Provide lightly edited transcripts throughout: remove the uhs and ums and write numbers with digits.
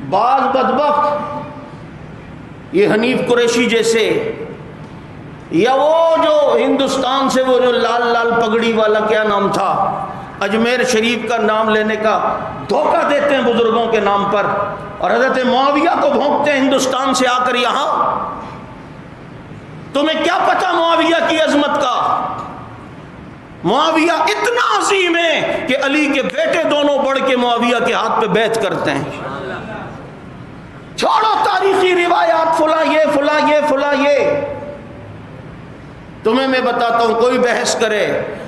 بعض بدبخت یہ حنیف قریشی جیسے، یا وہ جو ہندوستان سے وہ جو لال لال پگڑی والا کیا نام تھا، اجمیر شریف کا نام لینے کا دھوکہ دیتے ہیں بزرگوں کے نام پر، اور حضرت معاویہ کو بھونکتے ہیں ہندوستان سے آ کر یہاں۔ تمہیں کیا پتا معاویہ کی عظمت کا؟ معاویہ اتنا عظیم ہے کہ علی کے بیٹے دونوں بڑھ کے معاویہ کے ہاتھ پہ بیعت کرتے ہیں۔ چھوڑو تاریخی روایات، فلاں یہ فلاں یہ فلاں یہ، تمہیں میں بتاتا ہوں، کوئی بحث کرے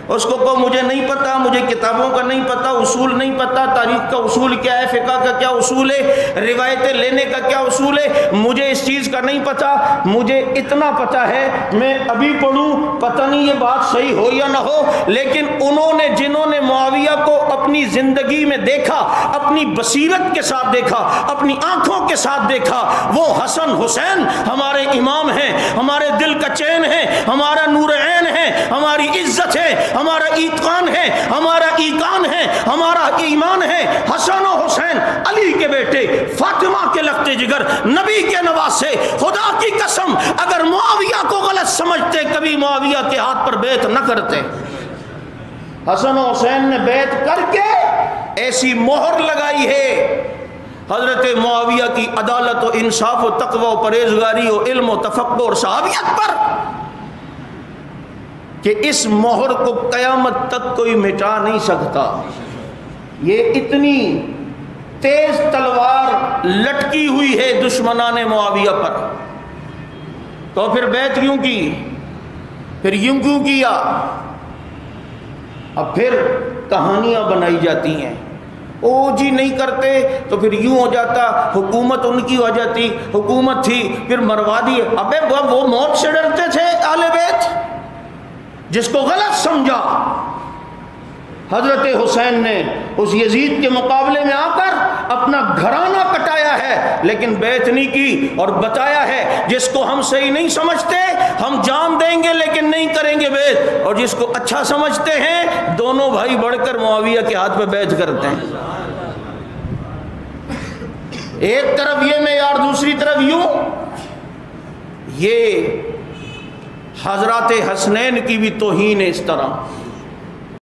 اس کو کہو مجھے نہیں پتا، مجھے کتابوں کا نہیں پتا، اصول نہیں پتا، تاریخ کا اصول کیا ہے، فقہ کا کیا اصول ہے، روایتیں لینے کا کیا اصول ہے، مجھے اس چیز کا نہیں پتا، مجھے اتنا پتا ہے میں ابھی پڑھوں، پتہ نہیں یہ بات صحیح ہو یا نہ ہو، لیکن جنہوں نے معاویہ کو اپنی زندگی میں دیکھا، اپنی بصیرت کے ساتھ دیکھا، اپنی آنکھوں کے ساتھ دیکھا، وہ حسن حسین ہمارے امام ہیں، ہمارے دل کا چین ہے، ہمارا نور عین ہے، ہماری عزت ہے، ہمارا ایتقان ہے، ہمارا ایقان ہے، ہمارا ایمان ہے۔ حسن و حسین علی کے بیٹے، فاطمہ کے لختے جگر، نبی کے نواسے، خدا کی قسم اگر معاویہ کو غلط سمجھتے کبھی معاویہ کے ہاتھ پر بیعت نہ کرتے۔ حسن و حسین نے بیعت کر کے ایسی مہر لگائی ہے حضرت معاویہ کی عدالت و انصاف و تقوی و پرہیزگاری و علم و تفقہ اور صحابیت پر کہ اس مہر کو قیامت تک کوئی مٹا نہیں سکتا۔ یہ اتنی تیز تلوار لٹکی ہوئی ہے دشمنان معاویہ پر، تو پھر بیعت کیوں کی؟ پھر یوں کیوں کیا؟ اب پھر کہانیاں بنائی جاتی ہیں، او جی نہیں کرتے تو پھر یوں ہو جاتا، حکومت ان کی ہو جاتی، حکومت تھی پھر مروا دی۔ ابے وہ موت سے ڈرتے تھے اہل بیت؟ جس کو غلط سمجھا، حضرت حسین نے اس یزید کے مقابلے میں آ کر اپنا گھرانہ کٹایا ہے لیکن بیعت نہیں کی، اور بتایا ہے جس کو ہم صحیح نہیں سمجھتے ہم جان دیں گے لیکن نہیں کریں گے بیعت، اور جس کو اچھا سمجھتے ہیں دونوں بھائی بڑھ کر معاویہ کے ہاتھ پہ بیعت کرتے ہیں۔ ایک طرف یہ معیار، دوسری طرف یوں۔ یہ حضرات حسنین کی بھی توہین ہے اس طرح۔